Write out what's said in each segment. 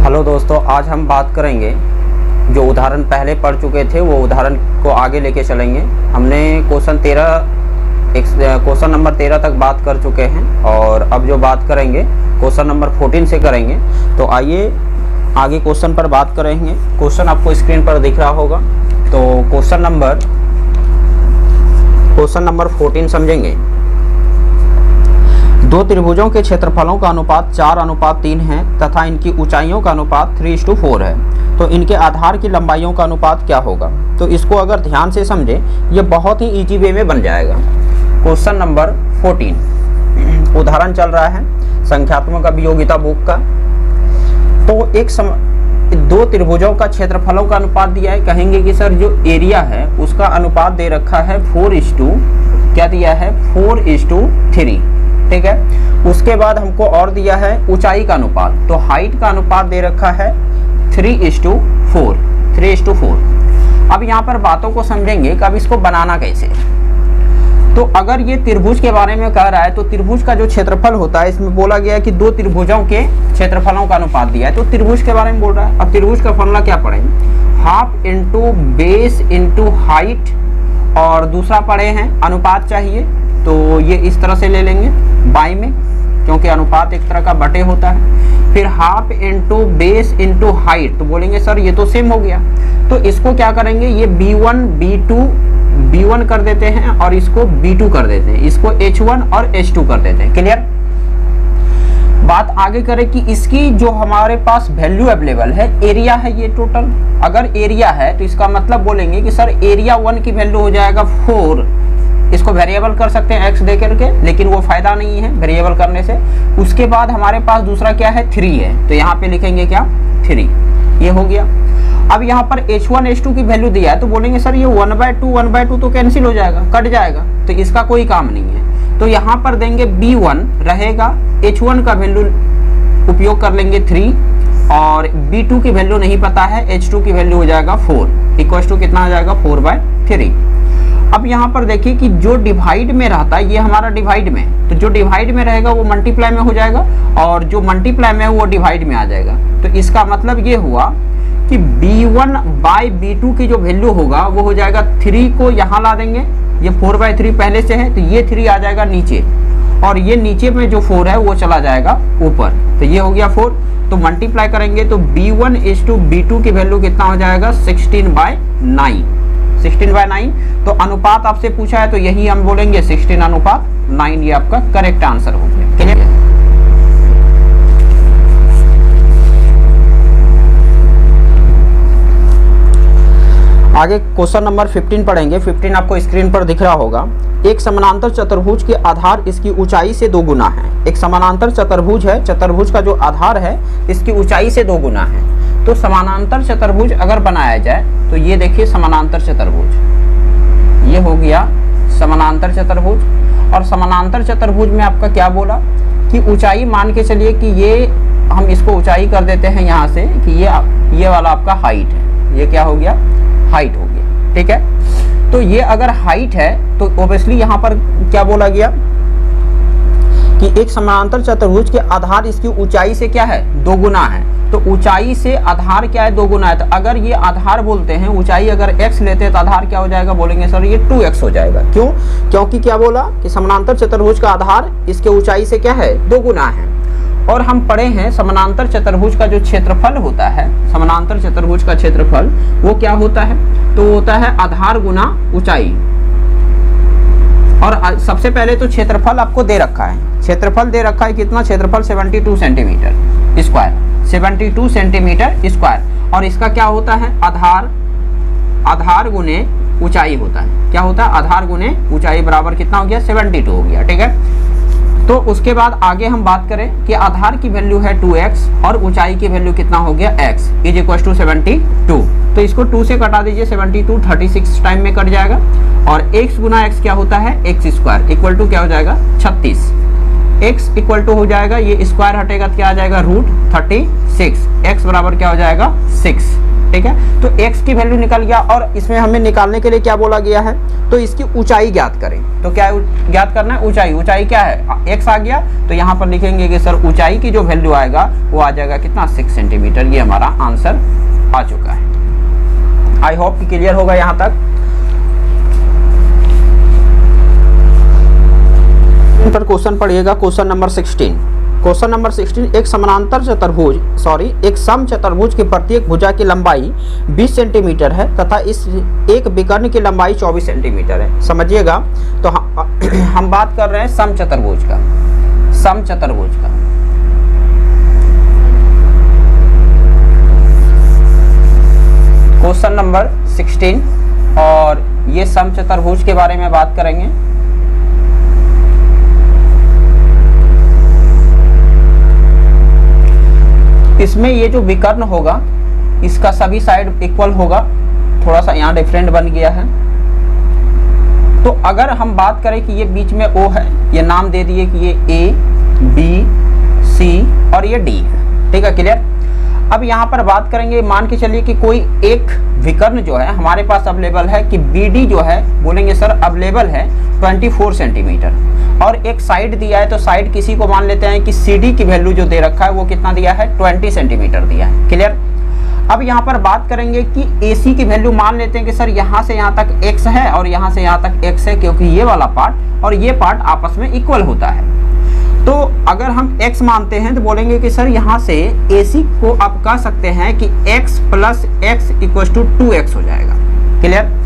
Hello दोस्तों, आज हम बात करेंगे जो उदाहरण पहले पढ़ चुके थे वो उदाहरण को आगे लेके चलेंगे। हमने क्वेश्चन नंबर 13 तक बात कर चुके हैं और अब जो बात करेंगे क्वेश्चन नंबर 14 से करेंगे। तो आइए आगे क्वेश्चन पर बात करेंगे। क्वेश्चन आपको स्क्रीन पर दिख रहा होगा। तो क्वेश्चन नंबर 14 समझेंगे। दो त्रिभुजों के क्षेत्रफलों का अनुपात 4:3 है तथा इनकी ऊंचाइयों का अनुपात 3:4 है। तो इनके आधार की लंबाइयों का अनुपात क्या होगा? तो इसको अगर ध्यान से समझे ये बहुत ही इजी वे में बन जाएगा। क्वेश्चन नंबर 14 उदाहरण चल रहा है संख्यात्मक अभियोगिता बुक का। तो दो त्रिभुजों का क्षेत्रफलों का अनुपात दिया है। कहेंगे कि सर जो एरिया है उसका अनुपात दे रखा है 4:3। ठीक है। उसके बाद हमको और दिया है ऊंचाई का अनुपात। तो हाइट का अनुपात दे रखा है 3:4। अब यहाँ पर बातों को समझेंगे कि अब इसको बनाना कैसे। तो अगर ये त्रिभुज के बारे में कह रहा है तो त्रिभुज का जो क्षेत्रफल होता है, इसमें बोला गया है कि दो त्रिभुजों के क्षेत्रफलों का अनुपात दिया है। तो त्रिभुज के बारे में बोल रहा है। अब त्रिभुज का फॉर्मूला क्या पढ़ेंगे? Half into base into height, और दूसरा पढ़े हैं अनुपात चाहिए तो ये इस तरह से ले लेंगे बाई में, क्योंकि अनुपात एक तरह का बटे होता है। फिर half into base into height, तो बोलेंगे सर ये तो सेम हो गया। तो इसको क्या करेंगे, ये B1 कर देते हैं और इसको B2 कर देते हैं, इसको H1 और H2 कर देते हैं। क्लियर? बात आगे करें कि इसकी जो हमारे पास वैल्यू अवेलेबल है, एरिया है ये टोटल। अगर एरिया है तो इसका मतलब बोलेंगे कि सर एरिया 1 की वैल्यू हो जाएगा 4। इसको वेरिएबल कर सकते हैं x दे करके, लेकिन वो फायदा नहीं है वेरिएबल करने से। उसके बाद हमारे पास दूसरा क्या है, 3 है। तो यहाँ पे लिखेंगे क्या, 3। ये हो गया। अब यहाँ पर H1 H2 की वैल्यू दिया है तो बोलेंगे सर ये 1/2 तो कैंसिल हो जाएगा, कट जाएगा, तो इसका कोई काम नहीं है। तो यहाँ पर देंगे B1 रहेगा, H1 का वैल्यू उपयोग कर लेंगे 3 और B2 की वैल्यू नहीं पता है, H2 की वैल्यू हो जाएगा 4 इक्वल टू कितना आ जाएगा 4/3। अब यहाँ पर देखिए कि जो डिवाइड में रहता है ये हमारा डिवाइड में, तो जो डिवाइड में रहेगा वो मल्टीप्लाई में हो जाएगा और जो मल्टीप्लाई में है वो डिवाइड में आ जाएगा। तो इसका मतलब ये हुआ कि B1/B2 की जो वैल्यू होगा वो हो जाएगा 3 को यहाँ ला देंगे, ये 4/3 पहले से है तो ये 3 आ जाएगा नीचे, और ये नीचे में जो 4 है वो चला जाएगा ऊपर। तो ये हो गया 4। तो मल्टीप्लाई करेंगे तो B1:B2 की वैल्यू कितना हो जाएगा 16/9। तो अनुपात आपसे पूछा है तो यही हम बोलेंगे 16:9। ये आपका करेक्ट आंसर हो गया। क्लियर? आगे क्वेश्चन नंबर 15 पढ़ेंगे। 15 आपको स्क्रीन पर दिख रहा होगा। एक समानांतर चतुर्भुज के आधार इसकी ऊंचाई से 2 गुना है। एक समानांतर चतुर्भुज है, चतुर्भुज का जो आधार है इसकी ऊंचाई से 2 गुना है। तो समानांतर चतुर्भुज अगर बनाया जाए तो ये देखिए समानांतर चतुर्भुज, ये हो गया समानांतर चतुर्भुज। और समानांतर चतुर्भुज में आपका क्या बोला कि ऊंचाई मान के चलिए कि ये हम इसको ऊंचाई कर देते हैं यहाँ से कि ये वाला आपका हाइट है, ये क्या हो गया, हाइट हो गया। ठीक है। तो ये अगर हाइट है तो ऑब्वियसली यहाँ पर क्या बोला गया कि एक समानांतर चतुर्भुज के आधार इसकी ऊंचाई से क्या है, 2 गुना है। तो ऊंचाई से आधार क्या है, 2 गुना है। तो अगर ये आधार बोलते हैं, ऊंचाई अगर x लेते हैं तो आधार क्या हो जाएगा, बोलेंगे सर ये 2x हो जाएगा। क्यों? क्योंकि क्या बोला कि समानांतर चतुर्भुज का आधार इसके ऊंचाई से क्या है, 2 गुना है। और हम पढ़े हैं समानांतर चतुर्भुज का जो क्षेत्रफल होता है, समानांतर चतुर्भुज का क्षेत्रफल वो क्या होता है, तो होता है आधार गुना ऊंचाई। और सबसे पहले तो क्षेत्रफल आपको दे रखा है, क्षेत्रफल दे रखा है कितना, क्षेत्रफल 72 सेंटीमीटर स्क्वायर, 72 सेंटीमीटर स्क्वायर। और इसका क्या होता है, आधार गुने ऊंचाई होता है। क्या होता है, आधार गुने ऊंचाई बराबर कितना हो गया, 72 हो गया। ठीक है। तो उसके बाद आगे हम बात करें कि आधार की वैल्यू है 2x और ऊंचाई की वैल्यू कितना हो गया, x इज इक्वल टू 72। तो इसको 2 से कटा दीजिए, 72 36 टाइम में कट जाएगा। और x गुना x क्या होता है, x स्क्वायर इक्वल टू क्या हो जाएगा, 36। x इक्वल टू हो जाएगा, ये स्क्वायर हटेगा तो क्या आ जाएगा, √36। x बराबर क्या हो जाएगा, 6। ठीक है। तो x की वैल्यू निकल गया और इसमें हमें निकालने के लिए क्या बोला गया है, तो इसकी ऊंचाई ज्ञात करें। तो क्या ज्ञात करना है, ऊंचाई। ऊंचाई क्या है, x आ गया, तो यहाँ पर लिखेंगे कि सर ऊंचाई की जो वैल्यू आएगा वो आ जाएगा कितना, 6 सेंटीमीटर। ये हमारा आंसर आ चुका है। आई होप कि क्लियर होगा यहाँ तक। इन पर क्वेश्चन पढ़िएगा, क्वेश्चन नंबर 16। क्वेश्चन नंबर 16, एक समानांतर चतुर्भुज एक सम चतुर्भुज की प्रत्येक भुजा की लंबाई 20 सेंटीमीटर है तथा इस एक विकर्ण की लंबाई 24 सेंटीमीटर है। समझिएगा, तो हम बात कर रहे हैं सम चतुर्भुज का, सम चतुर्भुज का। क्वेश्चन नंबर 16 और ये सम चतुर्भुज के बारे में बात करेंगे। इसमें ये जो विकर्ण होगा इसका सभी साइड इक्वल होगा, थोड़ा सा यहाँ डिफरेंट बन गया है। तो अगर हम बात करें कि ये बीच में O है, ये नाम दे दिए कि ये A, B, C और ये D है, ठीक है, क्लियर। अब यहाँ पर बात करेंगे, मान के चलिए कि कोई एक विकर्ण जो है हमारे पास अवेलेबल है कि BD जो है, बोलेंगे सर अवेलेबल है 24 सेंटीमीटर और एक साइड दिया है, तो साइड किसी को मान लेते हैं कि CD की वैल्यू जो दे रखा है वो कितना दिया है, 20 सेंटीमीटर दिया है, क्लियर। अब यहाँ पर बात करेंगे कि AC की वैल्यू मान लेते हैं कि सर यहाँ से यहाँ तक X है और यहाँ से यहाँ तक X है, क्योंकि ये वाला पार्ट और ये पार्ट आपस में इक्वल होता है। तो अगर हम x मानते हैं तो बोलेंगे कि सर यहाँ से AC को आप कह सकते हैं कि x plus x equal to 2x हो जाएगा, क्लियर।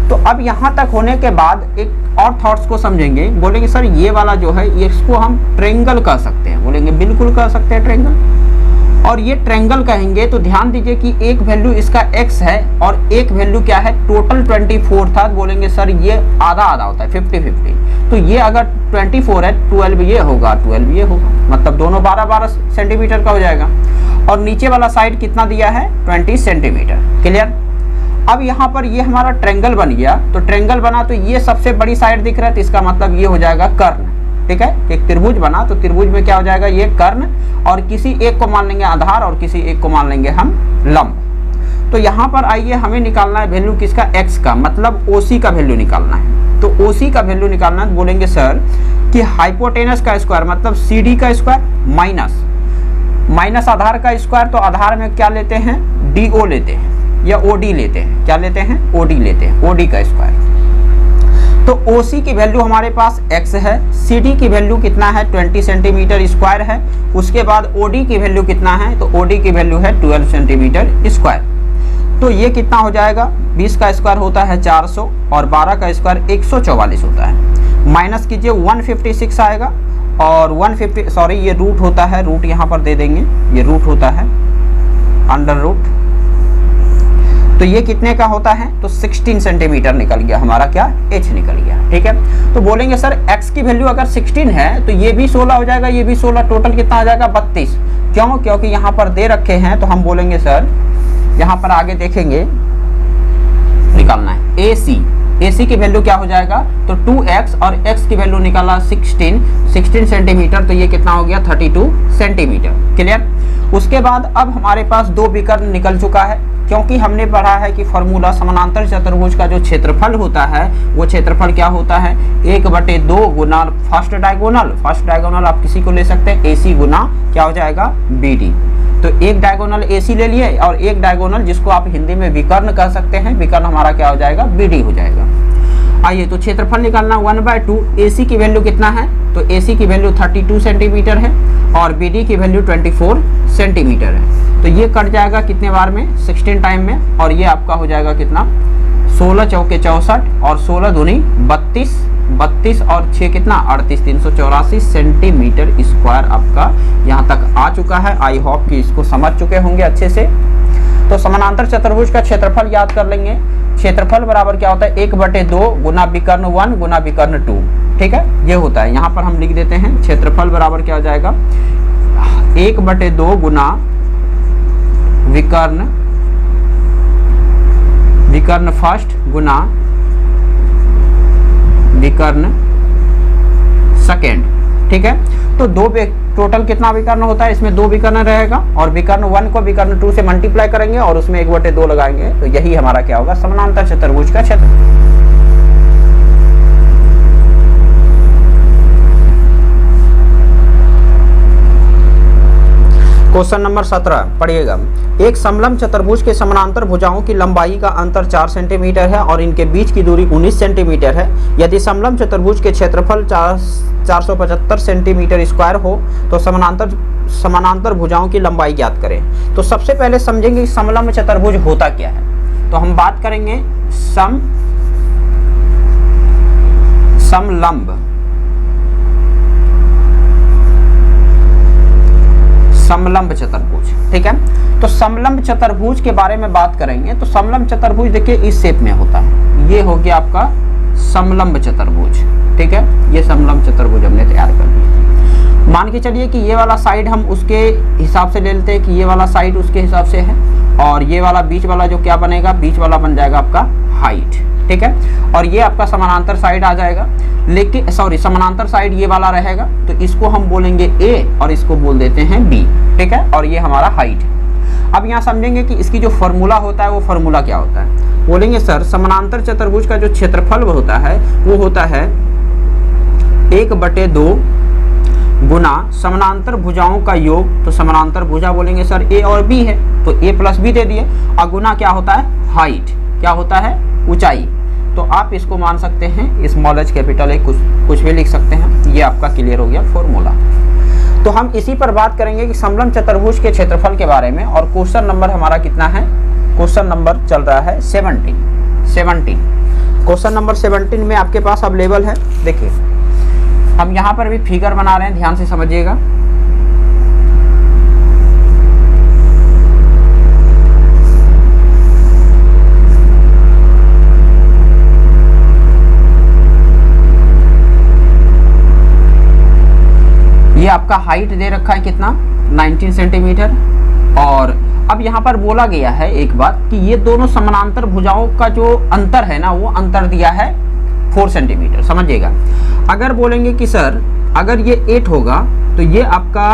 तो अब यहाँ तक होने के बाद एक और थॉट्स को समझेंगे, बोलेंगे सर ये वाला जो है इसको हम ट्रायंगल कह सकते हैं, बोलेंगे बिल्कुल कह सकते हैं ट्रायंगल। और ये ट्रायंगल कहेंगे तो ध्यान दीजिए कि एक वैल्यू इसका x है और एक वैल्यू क्या है, टोटल 24 था, बोलेंगे सर ये आधा आधा होता है 50-50। तो ये अगर 24 है 12 ये होगा, 12 ये होगा, मतलब दोनों 12-12 सेंटीमीटर का हो जाएगा। और नीचे वाला साइड कितना दिया है, 20 सेंटीमीटर, क्लियर। अब यहाँ पर ये हमारा ट्रायंगल बन गया, तो ट्रायंगल बना तो ये सबसे बड़ी साइड दिख रहा है, तो इसका मतलब ये हो जाएगा कर्ण, ठीक है। एक त्रिभुज बना तो त्रिभुज में क्या हो जाएगा, ये कर्ण, और किसी एक को मान लेंगे आधार और किसी एक को मान लेंगे हम लंब। तो यहाँ पर आइए हमें निकालना है वैल्यू किसका, x का, मतलब OC का वैल्यू निकालना है। तो OC का वैल्यू निकालना है, बोलेंगे सर कि हाइपोटेनस का स्क्वायर मतलब CD का स्क्वायर माइनस आधार का स्क्वायर, तो आधार में क्या लेते हैं, DO लेते हैं या OD लेते हैं, क्या लेते हैं, OD लेते हैं, OD का स्क्वायर। तो OC की वैल्यू हमारे पास x है, CD की वैल्यू कितना है, 20 सेंटीमीटर स्क्वायर है। उसके बाद OD की वैल्यू कितना है, तो OD की वैल्यू है 12 सेंटीमीटर स्क्वायर। तो ये कितना हो जाएगा, 20 का स्क्वायर होता है 400 और 12 का स्क्वायर 144 होता है। माइनस कीजिए 156 आएगा और 150 सॉरी ये रूट होता है, रूट यहाँ पर दे देंगे, ये रूट होता है अंडर रूट। तो ये कितने का होता है, तो 16 सेंटीमीटर निकल गया हमारा, क्या h निकल गया, ठीक है। तो बोलेंगे सर x की वैल्यू अगर 16 है तो ये भी 16 हो जाएगा, ये भी 16, टोटल कितना आ जाएगा 32। क्यों, क्योंकि यहाँ पर दे रखे हैं, तो हम बोलेंगे सर यहाँ पर आगे देखेंगे निकालना है AC की वैल्यू क्या हो जाएगा, तो 2x और x की वैल्यू निकाला 16 सेंटीमीटर, तो ये कितना हो गया 32 सेंटीमीटर, क्लियर। उसके बाद अब हमारे पास दो विकर्ण निकल चुका है, क्योंकि हमने पढ़ा है कि फॉर्मूला समानांतर चतुर्भुज का जो क्षेत्रफल होता है वो क्षेत्रफल क्या होता है, 1/2 गुना फर्स्ट डायगोनल आप किसी को ले सकते हैं, AC गुना क्या हो जाएगा BD। तो एक डायगोनल AC ले लिए और एक डायगोनल जिसको आप हिंदी में विकर्ण कह सकते हैं, विकर्ण हमारा क्या हो जाएगा, BD हो जाएगा। आइए तो क्षेत्रफल निकालना 1/2, AC की वैल्यू कितना है, तो AC की वैल्यू 32 सेंटीमीटर है और BD की वैल्यू 24 सेंटीमीटर है। तो ये कट जाएगा कितने बार में, 16 टाइम में, और ये आपका हो जाएगा कितना, 16 चौके 64 और 16 दूनी 32 और 6 कितना 38, 384 सेंटीमीटर स्क्वायर आपका यहाँ तक आ चुका है। आई होप कि इसको समझ चुके होंगे अच्छे से। तो समानांतर चतुर्भुज का क्षेत्रफल याद कर लेंगे, क्षेत्रफल बराबर क्या होता है, 1/2 गुना विकर्ण 1 गुना विकर्ण 2, ठीक है, ये होता है। यहाँ पर हम लिख देते हैं क्षेत्रफल बराबर क्या हो जाएगा, 1/2 गुना विकर्ण फर्स्ट गुना विकर्ण सेकेंड, ठीक है। तो टोटल कितना विकर्ण होता है, इसमें 2 विकर्ण रहेगा और विकर्ण 1 को विकर्ण 2 से मल्टीप्लाई करेंगे और उसमें 1/2 लगाएंगे, तो यही हमारा क्या होगा, समानांतर चतुर्भुज का क्षेत्र। क्वेश्चन नंबर 17 पढ़िएगा। एक समलंब चतुर्भुज के समानांतर भुजाओं की लंबाई का अंतर 4 सेंटीमीटर है और इनके बीच की दूरी 19 सेंटीमीटर है। यदि समलंब चतुर्भुज के क्षेत्रफल 475 सेंटीमीटर स्क्वायर हो तो समानांतर भुजाओं की लंबाई ज्ञात करें। तो सबसे पहले समझेंगे कि समलंब चतुर्भुज होता क्या है। तो हम बात करेंगे समलंब चतुर्भुज, ठीक है। तो समलंब चतुर्भुज के बारे में बात करेंगे तो समलंब चतुर्भुज देखिए इस शेप में होता है, ये हो गया आपका समलंब चतुर्भुज, ठीक है। ये समलंब चतुर्भुज हमने तैयार कर लिया। मान के चलिए कि ये वाला साइड हम उसके हिसाब से ले लेते हैं कि ये वाला साइड उसके हिसाब से है और ये वाला बीच वाला जो क्या बनेगा, बीच वाला बन जाएगा आपका हाइट, ठीक है। और ये आपका समानांतर साइड आ जाएगा, लेकिन समानांतर साइड ये वाला रहेगा, तो इसको हम बोलेंगे ए और इसको बोल देते हैं बी, ठीक है। और ये हमारा हाइट है। अब यहाँ समझेंगे कि इसकी जो फॉर्मूला होता है वो फॉर्मूला क्या होता है। बोलेंगे सर समानांतर चतुर्भुज का जो क्षेत्रफल होता है वो होता है 1/2 गुना समानांतर भुजाओं का योग। तो समानांतर भुजा बोलेंगे सर ए और बी है, तो ए प्लस बी दे दिए, और गुना क्या होता है, हाइट, क्या होता है, ऊंचाई। तो आप इसको मान सकते हैं स्मॉल h कैपिटल ए, कुछ भी लिख सकते हैं। ये आपका क्लियर हो गया फॉर्मूला। तो हम इसी पर बात करेंगे कि समलंब चतुर्भुज के क्षेत्रफल के बारे में। और क्वेश्चन नंबर हमारा कितना है, क्वेश्चन नंबर चल रहा है 17। क्वेश्चन नंबर 17 में आपके पास अवेलेबल है। देखिए हम यहाँ पर भी फिगर बना रहे हैं, ध्यान से समझिएगा। ये आपका हाइट दे रखा है कितना, 19 सेंटीमीटर। और अब यहाँ पर बोला गया है एक बात कि ये दोनों समानांतर भुजाओं का जो अंतर है ना, वो अंतर दिया है 4 सेंटीमीटर, समझिएगा। अगर बोलेंगे कि सर अगर ये 8 होगा तो ये आपका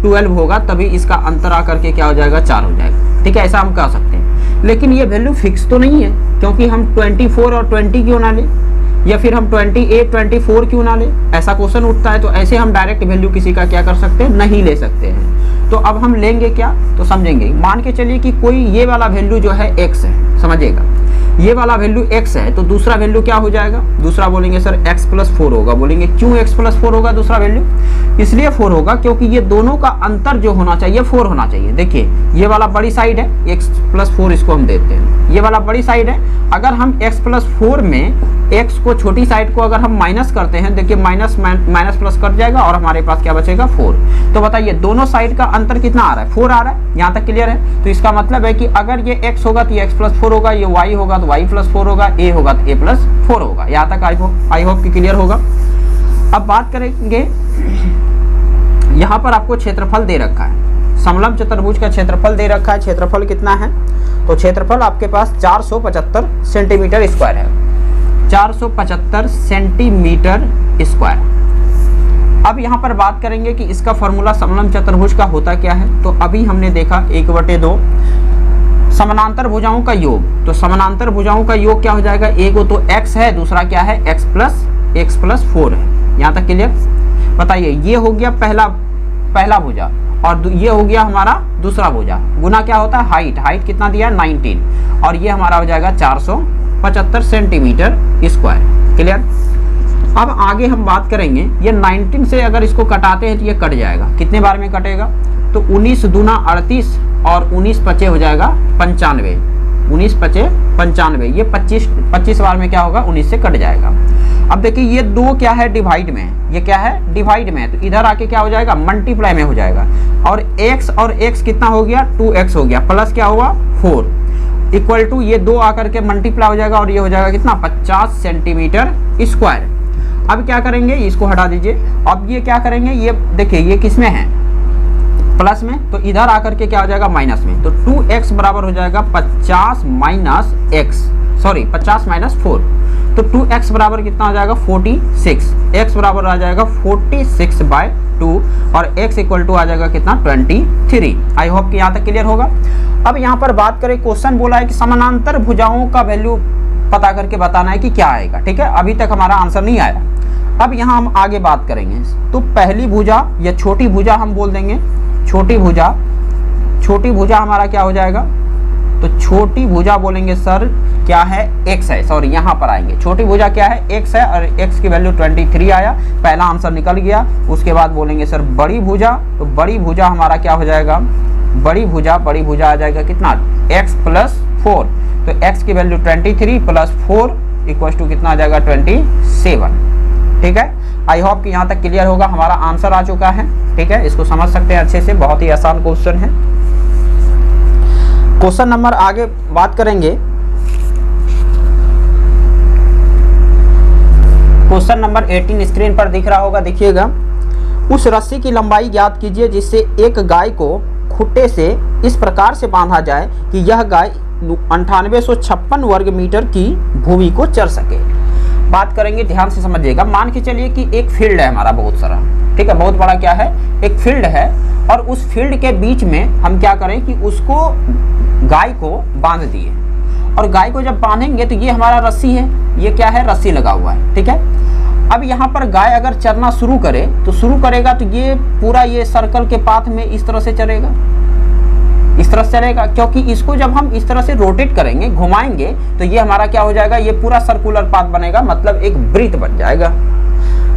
12 होगा, तभी इसका अंतर आकर के क्या हो जाएगा, 4 हो जाएगा, ठीक है। ऐसा हम कह सकते हैं, लेकिन ये वैल्यू फिक्स तो नहीं है, क्योंकि हम 24 और 20 क्यों ना ले, या फिर हम 28, 24 क्यों ना ले, ऐसा क्वेश्चन उठता है। तो ऐसे हम डायरेक्ट वैल्यू किसी का क्या कर सकते हैं, नहीं ले सकते हैं। तो अब हम लेंगे क्या, तो समझेंगे। मान के चलिए कि कोई ये वाला वैल्यू जो है x है, समझिएगा, ये वाला वैल्यू x है, तो दूसरा वैल्यू क्या हो जाएगा, दूसरा बोलेंगे सर x+4 होगा। बोलेंगे क्यों x+4 होगा दूसरा वैल्यू, इसलिए 4 होगा क्योंकि ये दोनों का अंतर जो होना चाहिए 4 होना चाहिए। देखिए ये वाला बड़ी साइड है, x+4 इसको हम देते हैं, ये वाला बड़ी साइड है। अगर हम x+4 में x को, छोटी साइड को अगर हम माइनस करते हैं, देखिए माइनस माइनस प्लस कट जाएगा और हमारे पास क्या बचेगा, 4। तो बताइए दोनों साइड का अंतर कितना आ रहा है, 4 आ रहा है। यहाँ तक क्लियर है। तो इसका मतलब है कि अगर ये x होगा तो ये x+4 होगा, ये y होगा तो y+4 होगा, a होगा तो a+4 होगा। यहाँ तक आई होप कि क्लियर होगा। अब बात करेंगे, यहाँ पर आपको क्षेत्रफल दे रखा है, समलंब चतुर्भुज का क्षेत्रफल दे रखा है। क्षेत्रफल कितना है, तो क्षेत्रफल आपके पास 475 सेंटीमीटर स्क्वायर है, 475 सेंटीमीटर स्क्वायर। अब यहाँ पर बात करेंगे कि इसका फॉर्मूला समलंब चतुर्भुज का होता क्या है। तो अभी हमने देखा 1/2 समानांतर भुजाओं का योग। तो समानांतर भुजाओं का योग क्या हो जाएगा, एक तो x है, दूसरा क्या है, x+4 है। यहाँ तक क्लियर। बताइए ये हो गया पहला भुजा और ये हो गया हमारा दूसरा भुजा। गुना क्या होता है, हाइट कितना दिया, 19, और ये हमारा हो जाएगा 475 सेंटीमीटर स्क्वायर। क्लियर। अब आगे हम बात करेंगे, ये 19 से अगर इसको कटाते हैं तो ये कट जाएगा, कितने बार में कटेगा, तो 19 दूना 38 और 19 पचे हो जाएगा 95, 19 पचे 95, ये 25 बार में क्या होगा, 19 से कट जाएगा। अब देखिए ये 2 क्या है, डिवाइड में है, ये क्या है, डिवाइड में है, तो इधर आके क्या हो जाएगा, मल्टीप्लाई में हो जाएगा। और x और x कितना हो गया, 2x हो गया, प्लस क्या हुआ 4 इक्वल टू ये 2 आकर के मल्टीप्लाई हो जाएगा और ये हो जाएगा कितना, 50 सेंटीमीटर स्क्वायर। अब क्या करेंगे, इसको हटा दीजिए। अब ये क्या करेंगे, ये देखिए ये किस में है, प्लस में, तो इधर आकर के क्या हो जाएगा, माइनस में। तो 2x बराबर हो जाएगा 50 माइनस 4। तो 2x बराबर कितना हो जाएगा, 46। x बराबर आ जाएगा 46/2। 2 और x इक्वल टू आ जाएगा कितना 23। आई होप कि यहाँ तक क्लियर होगा। अब यहाँ पर बात करें, क्वेश्चन बोला है कि समानांतर भुजाओं का वैल्यू पता करके बताना है कि क्या आएगा। ठीक है, अभी तक हमारा आंसर नहीं आया। अब यहाँ हम आगे बात करेंगे। तो पहली भुजा या छोटी भुजा हम बोल देंगे, छोटी भुजा हमारा क्या हो जाएगा, तो छोटी भुजा बोलेंगे सर क्या है, x है। सॉरी, यहाँ पर आएंगे, छोटी भुजा क्या है, x है और x की वैल्यू 23 आया, पहला आंसर निकल गया। उसके बाद बोलेंगे सर बड़ी भुजा, तो बड़ी भुजा हमारा क्या हो जाएगा, बड़ी भुजा आ जाएगा कितना, x + 4। तो x की वैल्यू 23 + 4 इक्वल टू कितना आ जाएगा 27। ठीक है, आई होप कि यहाँ तक क्लियर होगा। हमारा आंसर आ चुका है। ठीक है, इसको समझ सकते हैं अच्छे से, बहुत ही आसान क्वेश्चन है। क्वेश्चन नंबर आगे बात करेंगे। क्वेश्चन नंबर 18 स्क्रीन पर दिख रहा होगा, देखिएगा। उस रस्सी की लंबाई ज्ञात कीजिए जिससे एक गाय को खुट्टे से इस प्रकार से बांधा जाए कि यह गाय 9856 वर्ग मीटर की भूमि को चर सके। बात करेंगे, ध्यान से समझिएगा। मान के चलिए कि एक फील्ड है हमारा बहुत सारा, ठीक है, बहुत बड़ा क्या है, एक फील्ड है, और उस फील्ड के बीच में हम क्या करें कि उसको गाय को बांध दिए, और गाय को जब बांधेंगे तो ये हमारा रस्सी है, ये क्या है, रस्सी लगा हुआ है। ठीक है, अब यहाँ पर गाय अगर चरना शुरू करे तो शुरू करेगा तो ये पूरा ये सर्कल के पाथ में इस तरह से चलेगा, इस तरह से चलेगा, क्योंकि इसको जब हम इस तरह से रोटेट करेंगे, घुमाएंगे, तो ये हमारा क्या हो जाएगा, ये पूरा सर्कुलर पाथ बनेगा, मतलब एक वृत्त बन जाएगा।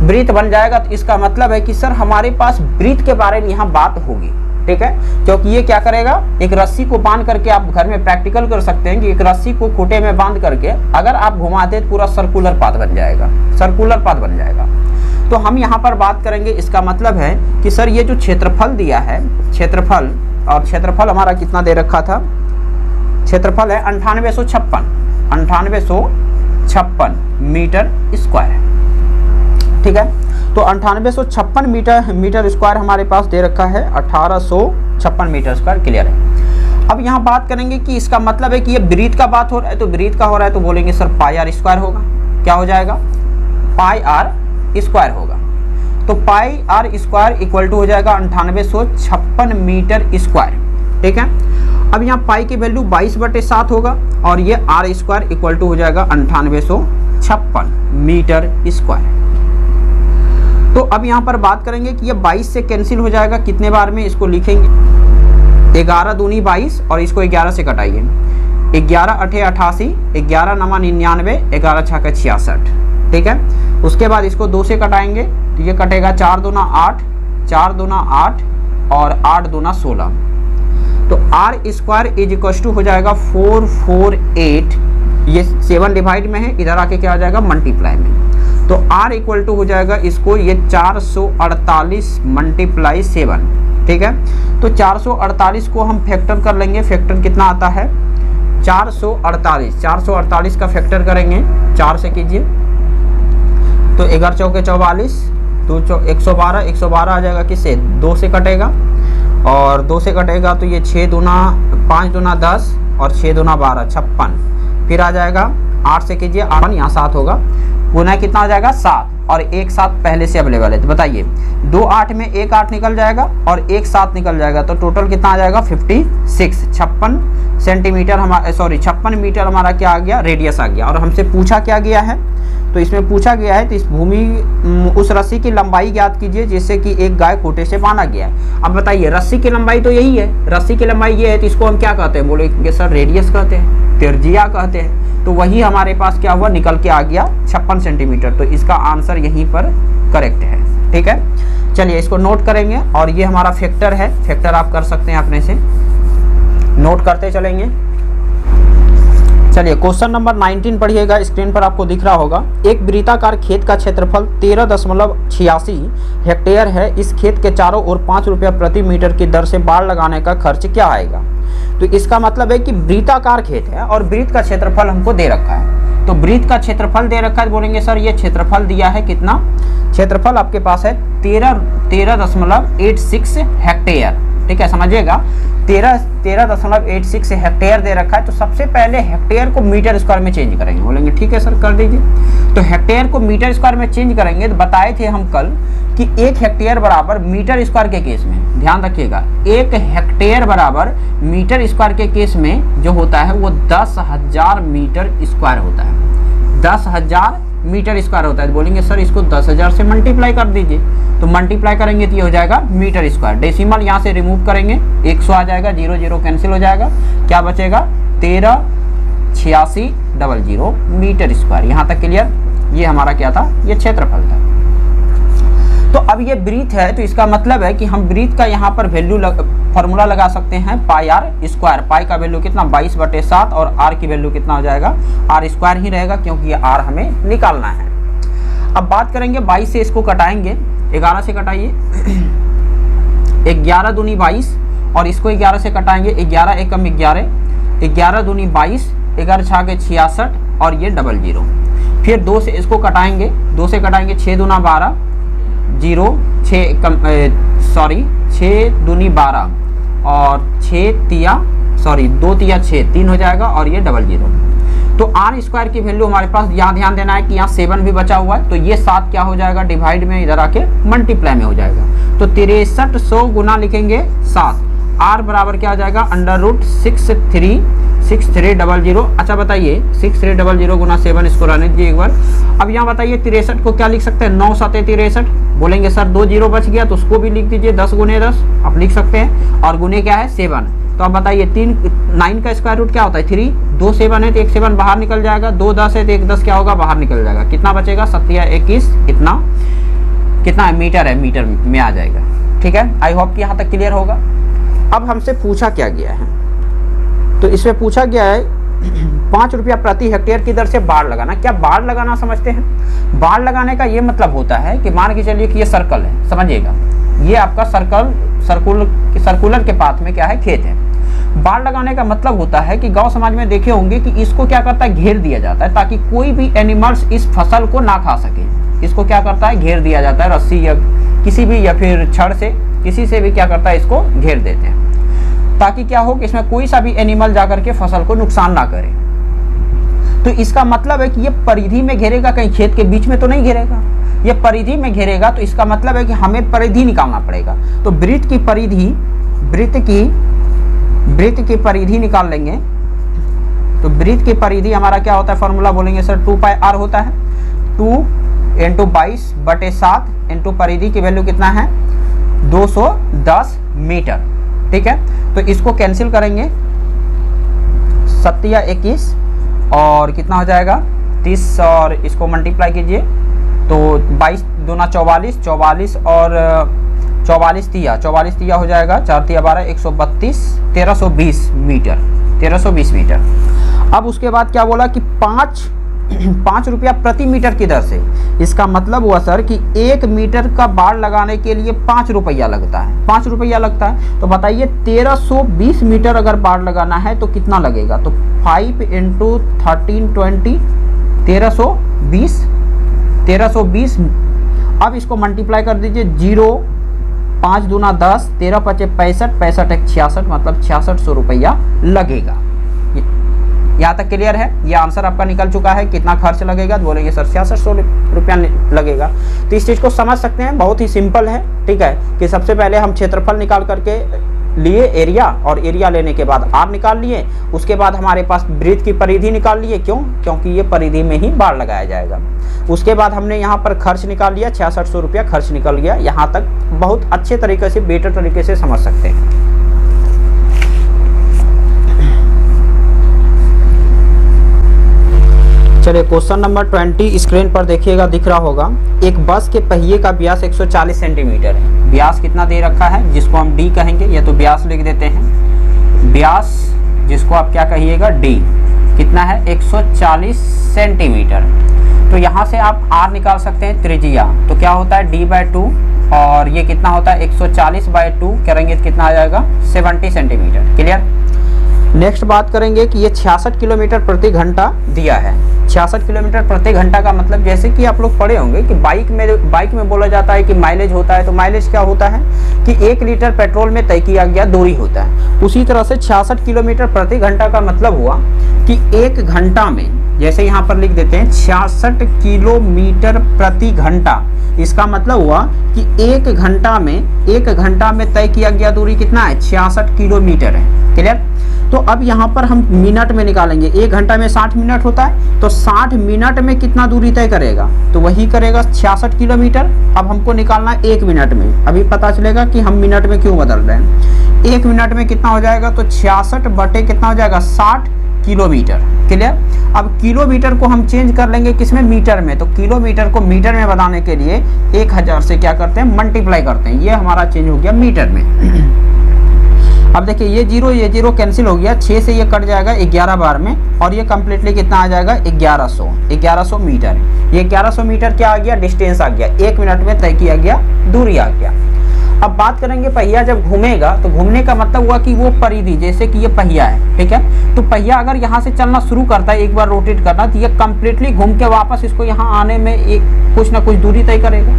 वृत्त बन जाएगा तो इसका मतलब है कि सर हमारे पास वृत्त के बारे में यहाँ बात होगी। ठीक है, क्योंकि ये क्या करेगा, एक रस्सी को बांध करके, आप घर में प्रैक्टिकल कर सकते हैं कि एक रस्सी को खूंटे में बांध करके अगर आप घुमाते तो पूरा सर्कुलर पाथ बन जाएगा, सर्कुलर पाथ बन जाएगा। तो हम यहाँ पर बात करेंगे, इसका मतलब है कि सर ये जो क्षेत्रफल दिया है, क्षेत्रफल, और क्षेत्रफल हमारा कितना दे रखा था, क्षेत्रफल है 9856 मीटर स्क्वायर। ठीक है, तो 9856 मीटर स्क्वायर हमारे पास दे रखा है, 1856 मीटर स्क्वायर। क्लियर है। अब यहाँ बात करेंगे कि इसका मतलब है कि ये वृत्त का बात हो रहा है, तो वृत्त का हो रहा है तो बोलेंगे सर पाई आर स्क्वायर होगा। क्या हो जाएगा, पाई आर स्क्वायर होगा। तो पाई आर स्क्वायर इक्वल टू हो जाएगा 9856 मीटर स्क्वायर। ठीक है, अब यहाँ पाई की वैल्यू 22/7 होगा, और ये आर स्क्वायर इक्वल टू हो जाएगा 9856 मीटर स्क्वायर। तो अब यहाँ पर बात करेंगे कि ये 22 से कैंसिल हो जाएगा, कितने बार में इसको लिखेंगे, 11 दूनी 22, और इसको 11 से कटाइए, 11 8 88, 11 9 99, 11 6 66। ठीक है, उसके बाद इसको 2 से कटाएंगे तो ये कटेगा 4 दूना 8, 4 दूना 8 और 8 दूना 16। तो r square is equal to हो जाएगा 448, ये 7 डिवाइड में है, इधर आके क्या हो जाएगा, मल्टीप्लाई में। तो r इक्वल टू हो जाएगा इसको ये 448 × 7। ठीक है, तो 448 को हम फैक्टर कर लेंगे। फैक्टर कितना आता है, 448 का फैक्टर करेंगे, 4 से कीजिए तो 11 चौके 44, 112 आ जाएगा, किससे, 2 से कटेगा, और 2 से कटेगा तो ये 6 दूना 5 दूना 10 और 6 दूना 12, 56। फिर आ जाएगा 8 से कीजिए, 8 यहाँ 7 होगा, गुना कितना आ जाएगा, 7, और एक 7 पहले से अवेलेबल है। तो बताइए 2 8 में 1 8 निकल जाएगा और 1 7 निकल जाएगा, तो टोटल कितना आ जाएगा 56 सेंटीमीटर हमारा, सॉरी 56 मीटर हमारा क्या आ गया, रेडियस आ गया। और हमसे पूछा क्या गया है, तो इसमें पूछा गया है तो इस उस रस्सी की लंबाई ज्ञात कीजिए जिससे कि एक गाय खूंटे से बांधा गया है। अब बताइए रस्सी की लंबाई तो यही है, रस्सी की लंबाई ये है, तो इसको हम क्या कहते हैं, बोलेंगे सर रेडियस कहते हैं, त्रिज्या कहते हैं। तो वही हमारे पास क्या हुआ, निकल के आ गया 56 सेंटीमीटर। तो इसका आंसर यहीं पर करेक्ट है। ठीक है, चलिए इसको नोट करेंगे, और ये हमारा फैक्टर है, फैक्टर आप कर सकते हैं अपने से, नोट करते चलेंगे। चलिए क्वेश्चन नंबर 19 पढ़िएगा, स्क्रीन पर आपको दिख रहा होगा। एक वृत्ताकार खेत का क्षेत्रफल 13.86 हेक्टेयर है। इस खेत के चारों ओर 5 रुपया प्रति मीटर की दर से बाड़ लगाने का खर्च क्या आएगा। तो इसका मतलब है कि वृत्ताकार खेत है और वृत्त का क्षेत्रफल हमको दे रखा है। तो वृत्त का क्षेत्रफल दे रखा है, बोलेंगे सर ये क्षेत्रफल दिया है कितना, क्षेत्रफल आपके पास है 13.86 हेक्टेयर। ठीक है, समझिएगा 13.86 हेक्टेयर दे रखा है, तो सबसे पहले हेक्टेयर को मीटर स्क्वायर में चेंज करेंगे। बोलेंगे ठीक है सर कर दीजिए। तो हेक्टेयर को मीटर स्क्वायर में चेंज करेंगे, तो बताए थे हम कल कि 1 हेक्टेयर बराबर मीटर स्क्वायर के केस में, ध्यान रखिएगा, 1 हेक्टेयर बराबर मीटर स्क्वायर के केस में जो होता है वो 10,000 मीटर स्क्वायर होता है। 10,000 मीटर स्क्वायर होता है। तो बोलेंगे सर इसको 10,000 से मल्टीप्लाई कर दीजिए, तो मल्टीप्लाई करेंगे तो ये हो जाएगा मीटर स्क्वायर। डेसिमल यहाँ से रिमूव करेंगे, 100 आ जाएगा, 0 0 कैंसिल हो जाएगा, क्या बचेगा 13,8600 मीटर स्क्वायर। यहाँ तक क्लियर? ये हमारा क्या था, ये क्षेत्रफल था। तो अब ये ब्रीथ है, तो इसका मतलब है कि हम ब्रीथ का यहाँ पर वैल्यू फॉर्मूला लगा सकते हैं पाई आर स्क्वायर। पाई का वैल्यू कितना 22/7 और आर की वैल्यू कितना हो जाएगा, आर स्क्वायर ही रहेगा क्योंकि ये आर हमें निकालना है। अब बात करेंगे 22 से इसको कटाएंगे, 11 से कटाइए, 11 दूनी 22 और इसको 11 से कटाएंगे, 11 एकम 11, 11 दूनी 22, 11 छाके 66 और ये 00। फिर 2 से इसको कटाएंगे, 2 से कटाएंगे 6 दूना 12, 0 6 दूनी 12 और 2 तिया 6, 3 हो जाएगा और ये 00। तो आर स्क्वायर की वैल्यू हमारे पास यहाँ ध्यान देना है कि यहाँ 7 भी बचा हुआ है, तो ये 7 क्या हो जाएगा, डिवाइड में इधर आके मल्टीप्लाई में हो जाएगा। तो 6300 गुना लिखेंगे 7, आर बराबर क्या हो जाएगा √6300। अच्छा बताइए 6300 गुना 7, इसको रहने दीजिए एक बार। अब यहाँ बताइए 63 को क्या लिख सकते हैं, 9 7 63। बोलेंगे सर 2 0 बच गया, तो उसको भी लिख दीजिए 10 गुने 10 आप लिख सकते हैं, और गुने क्या है 7। तो अब बताइए 9 का स्क्वायर रूट क्या होता है 3, 2 7 है तो 1 7 बाहर निकल जाएगा, 2 10 है तो 1 10 क्या होगा बाहर निकल जाएगा, कितना बचेगा 7 21, कितना है मीटर है, मीटर में आ जाएगा। ठीक है, आई होप कि यहाँ तक क्लियर होगा। अब हमसे पूछा क्या गया है, तो इसमें पूछा गया है 5 रुपया प्रति हेक्टेयर की दर से बाड़ लगाना। क्या बाड़ लगाना समझते हैं? बाड़ लगाने का ये मतलब होता है कि मान के चलिए कि ये सर्कल है, समझिएगा ये आपका सर्कुलर के पाथ में क्या है, खेत है। बाड़ लगाने का मतलब होता है कि गांव समाज में देखे होंगे कि इसको क्या करता है, घेर दिया जाता है ताकि कोई भी एनिमल्स इस फसल को ना खा सके। इसको क्या करता है, घेर दिया जाता है, रस्सी या किसी भी या फिर छड़ से किसी से भी क्या करता है, इसको घेर देते हैं ताकि क्या हो कि इसमें कोई सा भी एनिमल जाकर के फसल को नुकसान ना करे। तो इसका मतलब है कि ये परिधि में घेरेगा, कहीं खेत के बीच में तो नहीं घेरेगा, ये परिधि में घेरेगा। तो इसका मतलब है कि हमें परिधि निकालना पड़ेगा। तो वृत्त की परिधि निकाल लेंगे। तो वृत्त की परिधि हमारा क्या होता है, फॉर्मूला बोलेंगे सर 2 पाई आर होता है, 2 × 22/7 इंटू परिधि की वैल्यू कितना है 210 मीटर। ठीक है, तो इसको कैंसिल करेंगे, 7 या 21 और कितना हो जाएगा 30 और इसको मल्टीप्लाई कीजिए तो 22 दूना 44, 44 और 44 तिया हो जाएगा, 4 तिया 12, 132, 1320 मीटर, 1320 मीटर। अब उसके बाद क्या बोला कि 5 रुपया प्रति मीटर की दर से। इसका मतलब हुआ सर कि 1 मीटर का बाड़ लगाने के लिए 5 रुपया लगता है, 5 रुपया लगता है। तो बताइए 1320 मीटर अगर बाड़ लगाना है तो कितना लगेगा, तो 5 × 1320 1320। अब इसको मल्टीप्लाई कर दीजिए, 0 5 दूना 10, 13 5 65, 65 1 66, मतलब 6600 रुपया लगेगा। यहाँ तक क्लियर है? ये आंसर आपका निकल चुका है। कितना खर्च लगेगा, तो बोलेंगे सर 6600 रुपया लगेगा। तो इस चीज़ को समझ सकते हैं, बहुत ही सिंपल है। ठीक है, कि सबसे पहले हम क्षेत्रफल निकाल करके लिए एरिया, और एरिया लेने के बाद आर निकाल लिए, उसके बाद हमारे पास वृत्त की परिधि निकाल लिए। क्यों? क्योंकि ये परिधि में ही बाड़ लगाया जाएगा। उसके बाद हमने यहाँ पर खर्च निकाल लिया, 6600 रुपया खर्च निकल गया। यहाँ तक बहुत अच्छे तरीके से, बेटर तरीके से समझ सकते हैं। चलिए क्वेश्चन नंबर 20 स्क्रीन पर देखिएगा, दिख रहा होगा। एक बस के पहिए का व्यास 140 सेंटीमीटर है। व्यास कितना दे रखा है, जिसको हम डी कहेंगे, या तो व्यास लिख देते हैं। व्यास जिसको आप क्या कहिएगा, डी, कितना है 140 सेंटीमीटर। तो यहाँ से आप आर निकाल सकते हैं, त्रिज्या। तो क्या होता है d/2, और ये कितना होता है 140/2 करेंगे तो कितना आ जाएगा 70 सेंटीमीटर। क्लियर? नेक्स्ट बात करेंगे कि ये 66 किलोमीटर प्रति घंटा दिया है। 66 किलोमीटर प्रति घंटा का मतलब जैसे कि आप लोग पढ़े होंगे कि बाइक में बोला जाता है कि माइलेज होता है, तो माइलेज क्या होता है कि 1 लीटर पेट्रोल में तय किया गया दूरी होता है। उसी तरह से 66 किलोमीटर प्रति घंटा का मतलब हुआ कि 1 घंटा में, जैसे यहाँ पर लिख देते हैं 66 किलोमीटर प्रति घंटा, इसका मतलब हुआ कि 1 घंटा में तय किया गया दूरी कितना है, 66 किलोमीटर है। क्लियर? तो अब यहाँ पर हम मिनट में निकालेंगे। 1 घंटा में 60 मिनट होता है, तो 60 मिनट में कितना दूरी तय करेगा, तो वही करेगा 66 किलोमीटर। अब हमको निकालना 1 मिनट में, अभी पता चलेगा कि हम मिनट में क्यों बदल रहे हैं। 1 मिनट में कितना हो जाएगा, तो 66 बटे कितना हो जाएगा, 60 किलोमीटर। क्लियर? अब किलोमीटर को हम चेंज कर लेंगे किसमें, मीटर में। तो किलोमीटर को मीटर में बनाने के लिए 1000 से क्या करते हैं, मल्टीप्लाई करते हैं। ये हमारा चेंज हो गया मीटर में। अब देखिए ये जीरो कैंसिल हो गया, 6 से ये कट जाएगा 11 बार में, और ये कम्प्लीटली कितना आ जाएगा, 1100 मीटर। ये 1100 मीटर क्या आ गया, डिस्टेंस आ गया, 1 मिनट में तय किया गया दूरी आ गया। अब बात करेंगे पहिया जब घूमेगा, तो घूमने का मतलब हुआ कि वो परिधि, जैसे कि ये पहिया है, ठीक है, तो पहिया अगर यहाँ से चलना शुरू करता है, एक बार रोटेट करना, तो ये कम्प्लीटली घूम के वापस इसको यहाँ आने में एक कुछ ना कुछ दूरी तय करेगा।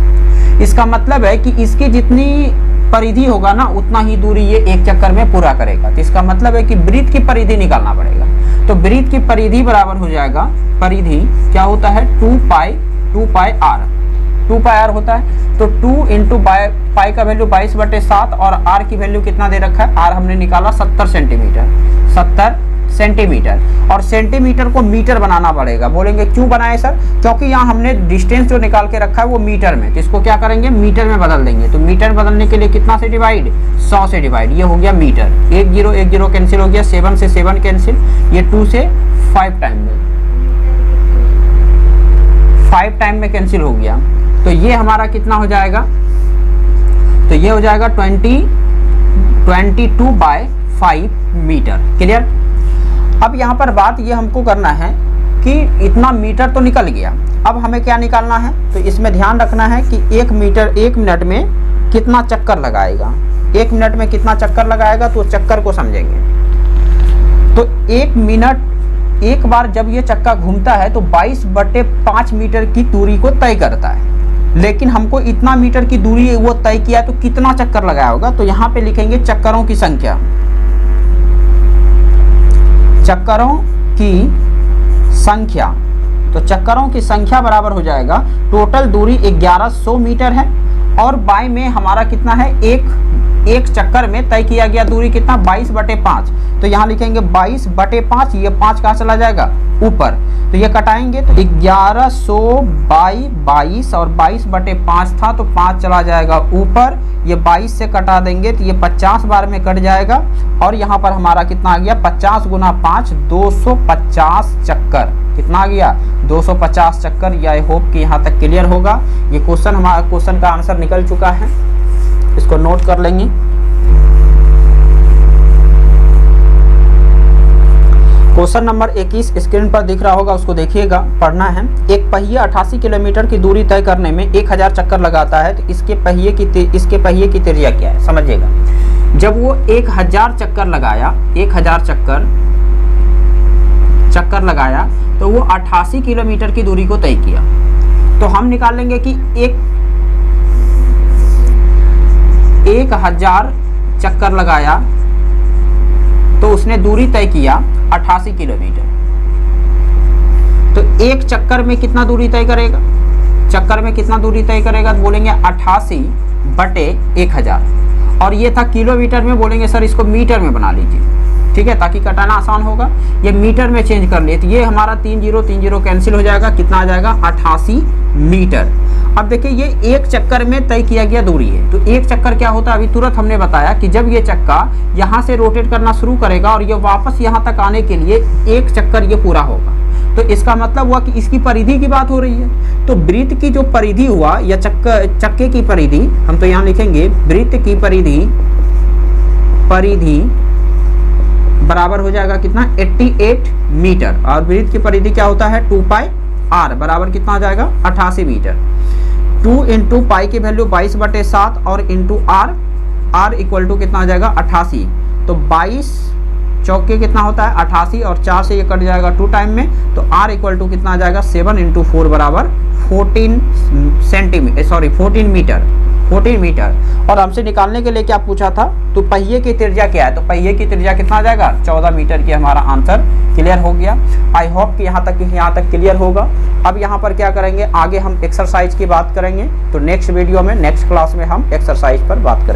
इसका मतलब है कि इसकी जितनी परिधि होगा ना, उतना ही दूरी ये एक चक्कर में पूरा करेगा। तो इसका मतलब है कि वृत्त की परिधि निकालना पड़ेगा। तो वृत्त की परिधि बराबर हो जाएगा, परिधि क्या होता है, 2 पाई आर होता है। तो 2 इंटू पाई का वैल्यू 22/7 और आर की वैल्यू कितना दे रखा है, आर हमने निकाला 70 सेंटीमीटर। और सेंटीमीटर को मीटर बनाना पड़ेगा। बोलेंगे क्यों बनाए सर, क्योंकि यहाँ हमने डिस्टेंस जो निकाल के रखा है वो मीटर में, तो इसको क्या करेंगे, मीटर में बदल देंगे। तो मीटर बदलने के लिए कितना से डिवाइड, 100 से डिवाइड, ये हो गया मीटर। 1 0 कैंसिल हो गया, 7 से 7 कैंसिल, ये 2 से 5 टाइम में कैंसिल हो गया। तो ये हमारा कितना हो जाएगा, तो ये हो जाएगा 22/5 मीटर। क्लियर? अब यहाँ पर बात ये हमको करना है कि इतना मीटर तो निकल गया, अब हमें क्या निकालना है, तो इसमें ध्यान रखना है कि 1 मिनट में कितना चक्कर लगाएगा। 1 मिनट में कितना चक्कर लगाएगा, तो चक्कर को समझेंगे। तो 1 मिनट, एक बार जब ये चक्का घूमता है तो 22/5 मीटर की दूरी को तय करता है। लेकिन हमको इतना मीटर की दूरी वो तय किया, तो कितना चक्कर लगाया होगा, तो यहाँ पे लिखेंगे चक्करों की संख्या। तो चक्करों की संख्या बराबर हो जाएगा, टोटल दूरी 1100 मीटर है, और बाई में हमारा कितना है, एक चक्कर में तय किया गया दूरी कितना, 22/5। तो यहाँ लिखेंगे 22/5, ये 5 कहाँ चला जाएगा, ऊपर, तो ये कटाएंगे, तो 1100/22 और 22/5 था, तो 5 चला जाएगा ऊपर, ये 22 से कटा देंगे तो ये 50 बार में कट जाएगा। और यहाँ पर हमारा कितना आ गया, 50 गुना 5, 250 चक्कर। कितना आ गया, 250 चक्कर। ये आई होप कि यहाँ तक क्लियर होगा। ये क्वेश्चन का आंसर निकल चुका है, इसको नोट कर लेंगे। क्वेश्चन नंबर 21 स्क्रीन पर दिख रहा होगा, उसको देखिएगा, पढ़ना है। एक पहिया 88 किलोमीटर की दूरी तय करने में 1000 चक्कर लगाता है, तो इसके पहिए की त्रिज्या क्या है, समझिएगा। जब वो 1000 चक्कर लगाया, 1000 चक्कर लगाया, तो वो 88 किलोमीटर की दूरी को तय किया। तो हम निकाल लेंगे कि 1000 चक्कर लगाया तो उसने दूरी तय किया 88 किलोमीटर। तो एक चक्कर में कितना दूरी तय करेगा, तो बोलेंगे 88/1000। और ये था किलोमीटर में, बोलेंगे सर इसको मीटर में बना लीजिए, ठीक है, ताकि कटाना आसान होगा। ये मीटर में चेंज कर लिए, तो ये हमारा 3 0 कैंसिल हो जाएगा, कितना आ जाएगा, 88 मीटर। अब देखिए ये एक चक्कर में तय किया गया दूरी है। तो एक चक्कर क्या होता है, अभी तुरंत हमने बताया कि जब ये चक्का यहाँ से रोटेट करना शुरू करेगा और ये वापस यहाँ तक आने के लिए एक चक्कर ये पूरा होगा, तो इसका मतलब हुआ कि इसकी परिधि की बात हो रही है। तो वृत्त की जो परिधि हुआ या चक्के की परिधि, हम तो यहाँ लिखेंगे वृत्त की परिधि बराबर हो जाएगा कितना, 88 मीटर। और वृत्त की परिधि क्या होता है, 2 पाई आर बराबर कितना आ जाएगा, 88 मीटर। 2 इंटू पाई की वैल्यू 22/7 और इंटू आर इक्वल टू कितना आ जाएगा, 88। तो 22 चौके कितना होता है 88 और 4 से ये कट जाएगा 2 टाइम में, तो R इक्वल टू कितना आ जाएगा 7 × 4 बराबर 14 मीटर। और हमसे निकालने के लिए क्या पूछा था, तो पहिए की त्रिज्या क्या है, तो पहिए की त्रिज्या कितना आ जाएगा 14 मीटर की हमारा आंसर क्लियर हो गया। आई होप कि यहाँ तक क्लियर होगा। अब यहाँ पर क्या करेंगे, आगे हम एक्सरसाइज की बात करेंगे, तो नेक्स्ट वीडियो में नेक्स्ट क्लास में हम एक्सरसाइज पर बात करेंगे।